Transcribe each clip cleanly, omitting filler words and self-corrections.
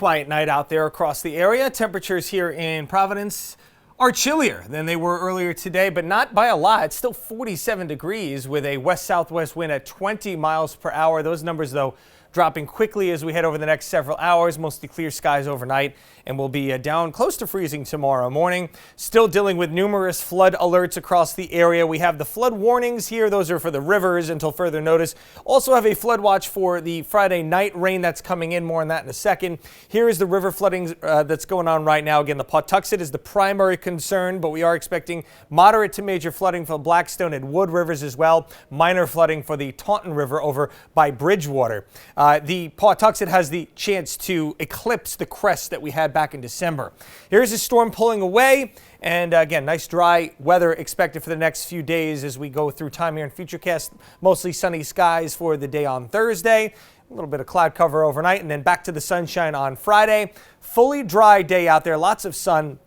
Quiet night out there across the area. Temperatures here in Providence are chillier than they were earlier today, but not by a lot. It's still 47 degrees with a west-southwest wind at 20 miles per hour. Those numbers, though, dropping quickly as we head over the next several hours. Mostly clear skies overnight, and we'll be down close to freezing tomorrow morning. Still dealing with numerous flood alerts across the area. We have the flood warnings here. Those are for the rivers until further notice. Also have a flood watch for the Friday night rain that's coming in. More on that in a second. Here is the river flooding that's going on right now. Again, the Pawtuxet is the primary concern, but we are expecting moderate to major flooding for Blackstone and Wood rivers as well. Minor flooding for the Taunton River over by Bridgewater. The Pawtuxet has the chance to eclipse the crest that we had back in December. Here's a storm pulling away, and again, nice dry weather expected for the next few days as we go through time here in Futurecast. Mostly sunny skies for the day on Thursday. A little bit of cloud cover overnight, and then back to the sunshine on Friday. Fully dry day out there, lots of sun.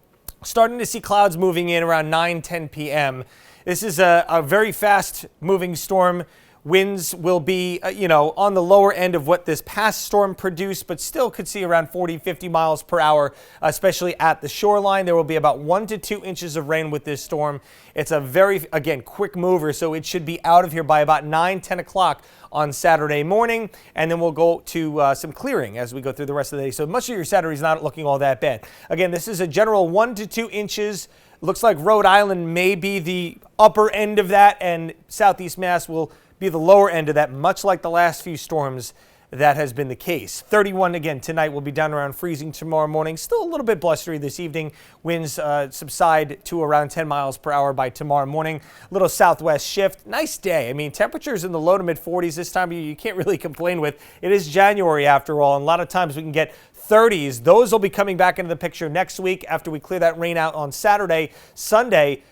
Starting to see clouds moving in around 9-10 p.m. This is a very fast moving storm. Winds will be, on the lower end of what this past storm produced, but still could see around 40-50 miles per hour, especially at the shoreline. There will be about 1 to 2 inches of rain with this storm. It's a very, again, quick mover, so it should be out of here by about 9-10 o'clock on Saturday morning, and then we'll go to some clearing as we go through the rest of the day. So much of your Saturday is not looking all that bad. Again, this is a general 1 to 2 inches. Looks like Rhode Island may be the upper end of that, and Southeast Mass will be the lower end of that, much like the last few storms. That has been the case. 31 again tonight. Will be down around freezing tomorrow morning. Still a little bit blustery this evening. Winds subside to around 10 miles per hour by tomorrow morning. Little southwest shift. Nice day. I mean, temperatures in the low to mid 40s this time of year you can't really complain with. It is January after all, and a lot of times we can get 30s. Those will be coming back into the picture next week after we clear that rain out on Saturday. Sunday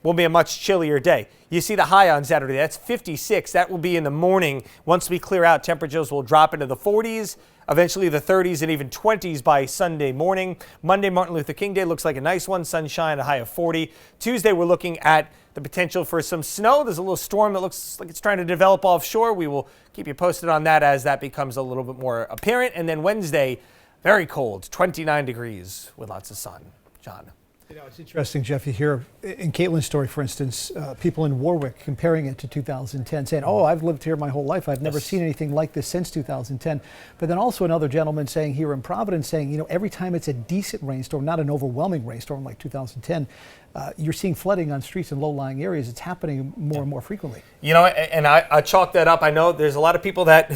will be a much chillier day. You see the high on Saturday, that's 56. That will be in the morning. Once we clear out, temperatures will drop into the 40s, eventually the 30s and even 20s by Sunday morning. Monday, Martin Luther King Day, looks like a nice one, sunshine, a high of 40. Tuesday, we're looking at the potential for some snow. There's a little storm that looks like it's trying to develop offshore. We will keep you posted on that as that becomes a little bit more apparent. And then Wednesday, very cold, 29 degrees with lots of sun. John. It's interesting, Jeff, you hear in Caitlin's story, for instance, people in Warwick comparing it to 2010, saying, oh, I've lived here my whole life. I've never seen anything like this since 2010. But then also another gentleman saying here in Providence, saying, every time it's a decent rainstorm, not an overwhelming rainstorm like 2010, you're seeing flooding on streets in low-lying areas. It's happening more and more frequently. And I chalk that up. I know there's a lot of people that,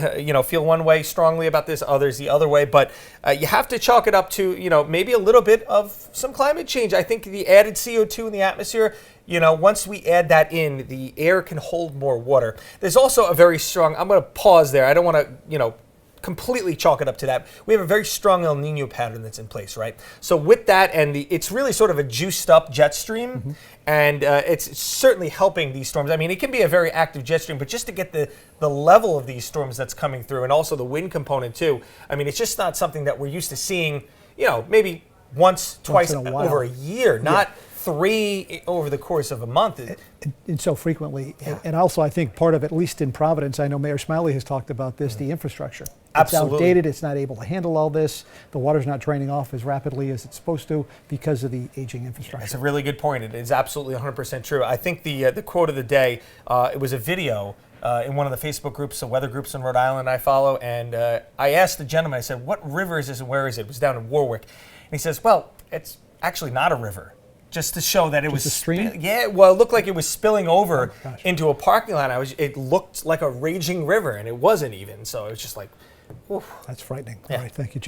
feel one way strongly about this, others the other way, but you have to chalk it up to, maybe a little bit of some climate change. I think the added CO2 in the atmosphere, once we add that in, the air can hold more water. There's also a very strong, I'm going to pause there. I don't want to, completely chalk it up to that. We have a very strong El Nino pattern that's in place, right? So with that, and it's really sort of a juiced up jet stream, and it's certainly helping these storms. I mean, it can be a very active jet stream, but just to get the level of these storms that's coming through, and also the wind component too, I mean, it's just not something that we're used to seeing, maybe once, twice over a year, not 3 over the course of a month. And so frequently. Yeah. And also, I think part of it, at least in Providence, I know Mayor Smiley has talked about this, the infrastructure. Absolutely. It's outdated. It's not able to handle all this. The water's not draining off as rapidly as it's supposed to because of the aging infrastructure. That's a really good point. It is absolutely 100% true. I think the quote of the day, it was a video in one of the Facebook groups, the weather groups in Rhode Island I follow, and I asked the gentleman, I said, what river is this and where is it? It was down in Warwick. And he says, well, it's actually not a river. Just to show that it was a stream. It looked like it was spilling over into a parking lot. It looked like a raging river, and it wasn't even. So it was just like, oof. That's frightening. Yeah. All right, thank you, Jim.